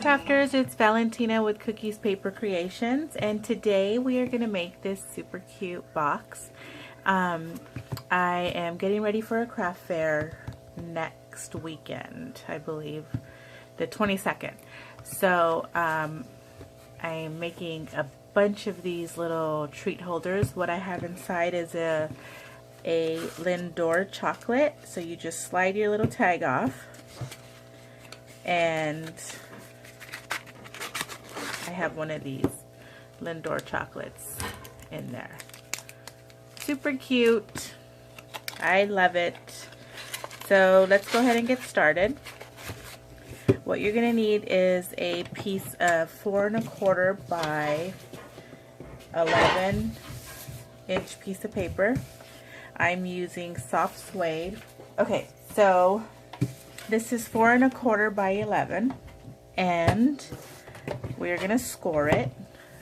Crafters, it's Valentina with Cookies Paper Creations, and today we are going to make this super cute box. I am getting ready for a craft fair next weekend, I believe, the 22nd. So I'm making a bunch of these little treat holders. What I have inside is a Lindor chocolate, so you just slide your little tag off, and I have one of these Lindor chocolates in there. Super cute. I love it. So let's go ahead and get started. What you're going to need is a piece of 4 1/4 by 11 inch piece of paper. I'm using soft suede. Okay, so this is 4 1/4 by 11, and we're going to score it.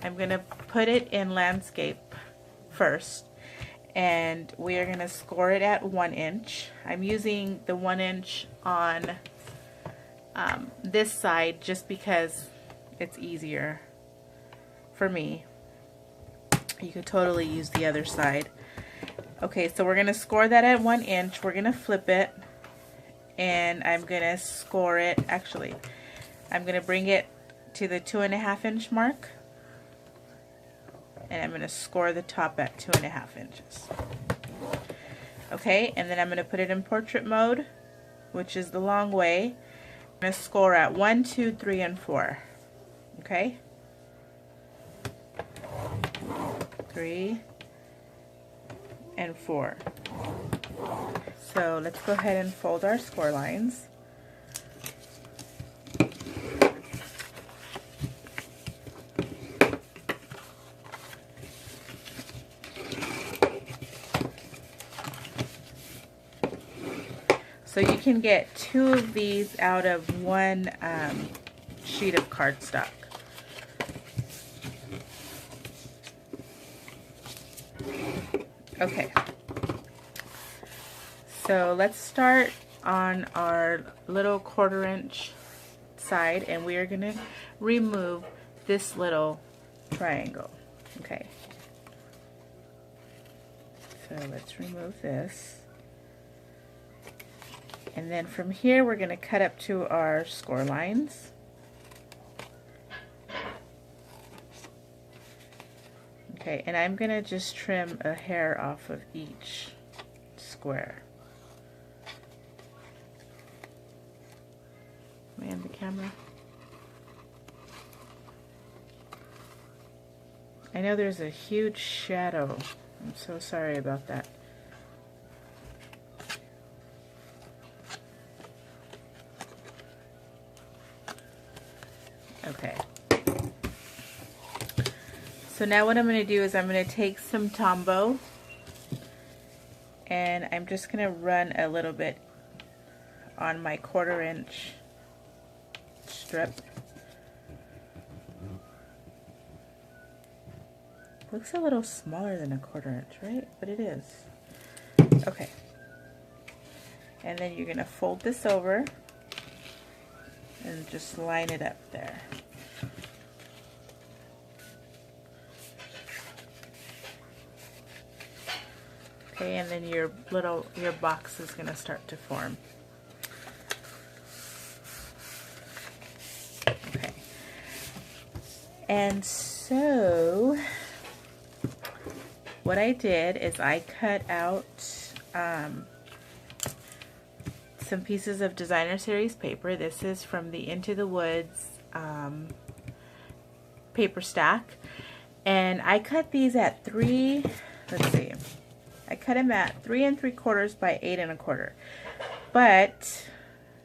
I'm going to put it in landscape first, and we are going to score it at 1 inch. I'm using the 1 inch on this side just because it's easier for me. You could totally use the other side. Okay, so we're going to score that at 1 inch. We're going to flip it, and I'm going to score it. Actually, I'm going to bring it to the 2.5 inch mark, and I'm going to score the top at 2.5 inches. Okay, and then I'm going to put it in portrait mode, which is the long way. I'm going to score at 1, 2, 3, and 4. Okay, 3 and 4. So let's go ahead and fold our score lines. So you can get 2 of these out of 1 sheet of cardstock. Okay, so let's start on our little 1/4 inch side, and we are going to remove this little triangle. Okay, so let's remove this. And then from here we're going to cut up to our score lines. Okay, and I'm going to just trim a hair off of each square. Man, the camera. I know there's a huge shadow. I'm so sorry about that. Okay. So now what I'm going to do is I'm going to take some Tombow, and I'm just going to run a little bit on my 1/4 inch strip. Looks a little smaller than a 1/4 inch, right? But it is. Okay. And then you're going to fold this over and just line it up there. Okay, and then your box is going to start to form. Okay. And so what I did is I cut out some pieces of designer series paper. This is from the Into the Woods paper stack, and I cut these at 3. Let's see. I cut them at 3 3/4 by 8 1/4, but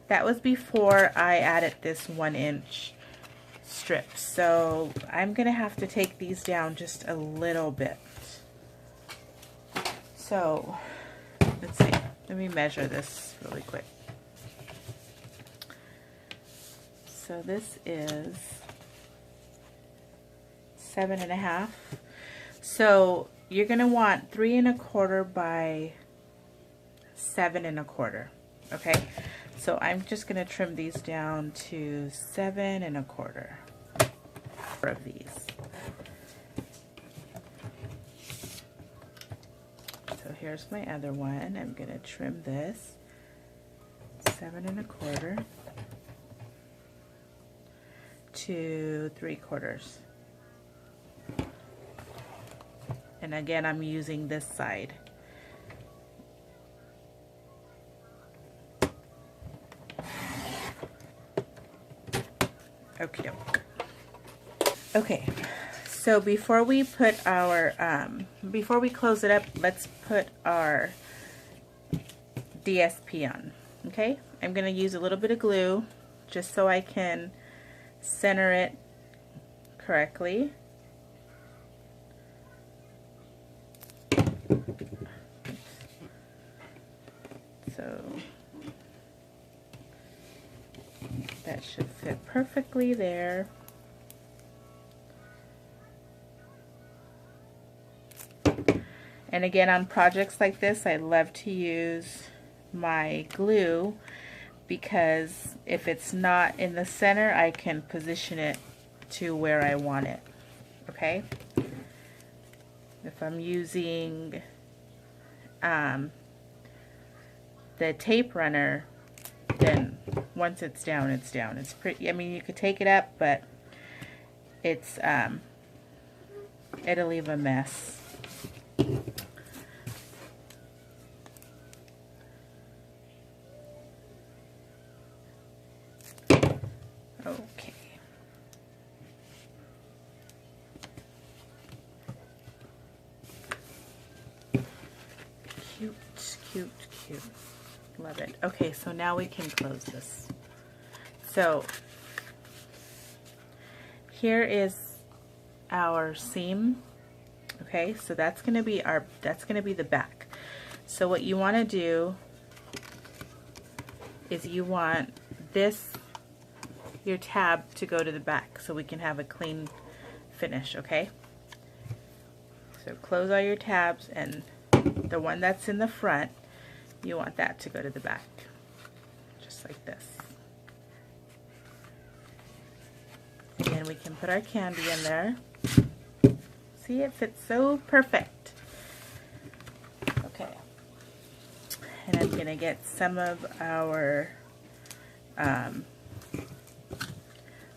that was before I added this 1 inch strip. So I'm gonna have to take these down just a little bit. So let's see. Let me measure this really quick. So this is 7 1/2. So you're going to want 3 1/4 by 7 1/4. Okay, So I'm just going to trim these down to 7 1/4 of these. So here's my other one. I'm going to trim this 7 1/4 to 3/4. And again, I'm using this side. Okay. Okay. So before we put our, before we close it up, let's put our DSP on. Okay. I'm going to use a little bit of glue just so I can center it correctly. So that should fit perfectly there. And again, on projects like this, I love to use my glue because if it's not in the center, I can position it to where I want it. Okay? If I'm using the tape runner, then once it's down, it's down. It's pretty, I mean, you could take it up, but it's it'll leave a mess. Okay. Cute, cute, cute. Love it. Okay, so now we can close this. So here is our seam. Okay, so that's going to be the back. So what you want to do is you want your tab to go to the back so we can have a clean finish. Okay, so close all your tabs, and the one that's in the front, you want that to go to the back, just like this. And then we can put our candy in there. See, it fits so perfect. Okay. And I'm going to get some of our,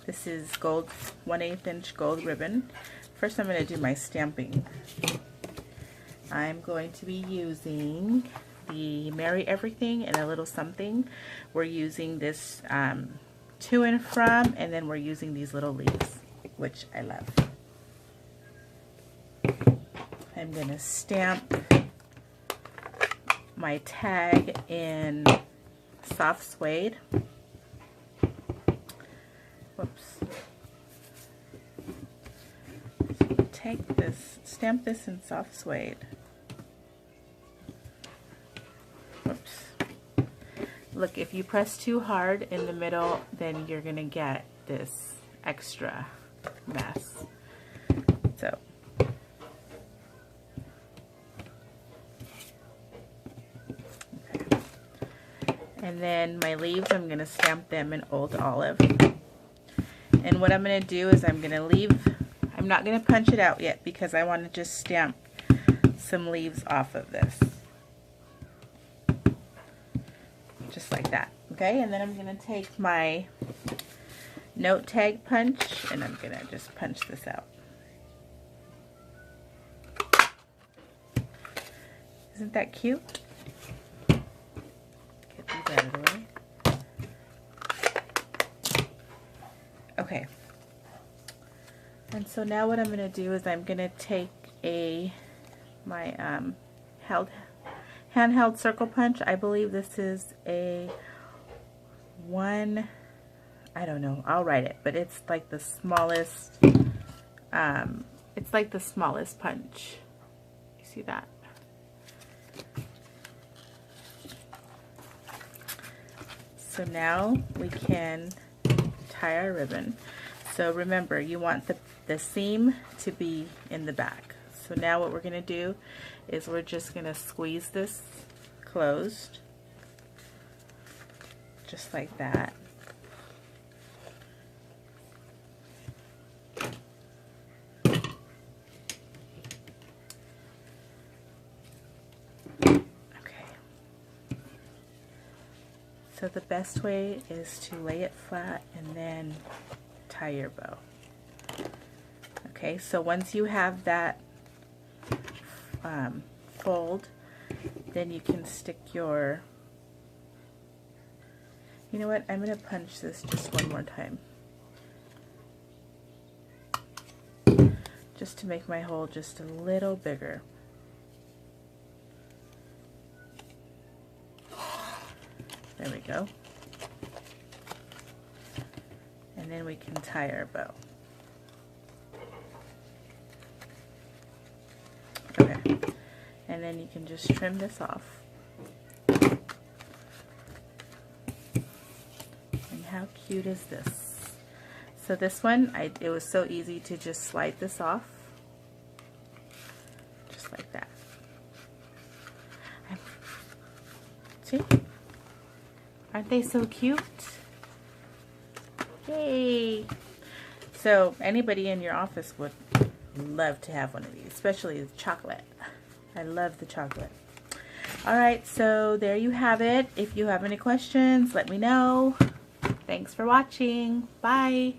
this is gold, 1/8 inch gold ribbon. First I'm going to do my stamping. I'm going to be using the Merry Everything and a Little Something. We're using this to and from, and then we're using these little leaves, which I love. I'm going to stamp my tag in soft suede. Whoops. So take this, stamp this in soft suede. Whoops. Look, if you press too hard in the middle, then you're going to get this extra mess. So and then my leaves, I'm going to stamp them in Old Olive. And what I'm going to do is I'm going to leave, I'm not going to punch it out yet because I want to just stamp some leaves off of this. Just like that. Okay, and then I'm going to take my note tag punch and I'm going to just punch this out. Isn't that cute? Out of the way. Okay, and so now what I'm going to do is I'm going to take my handheld circle punch. I believe this is a one, I don't know, I'll write it, but it's like the smallest, it's like the smallest punch. You see that? So now we can tie our ribbon. So remember, you want the seam to be in the back. So now what we're going to do is we're just going to squeeze this closed, just like that. So the best way is to lay it flat and then tie your bow. Okay, so once you have that fold, then you can stick your, you know what, I'm going to punch this just one more time. Just to make my hole just a little bigger. There we go. And then we can tie our bow. Okay. And then you can just trim this off. And how cute is this? So this one, it was so easy to just slide this off. Just like that. See? Aren't they so cute? Yay! So anybody in your office would love to have one of these, especially the chocolate. I love the chocolate. Alright, so there you have it. If you have any questions, let me know. Thanks for watching. Bye!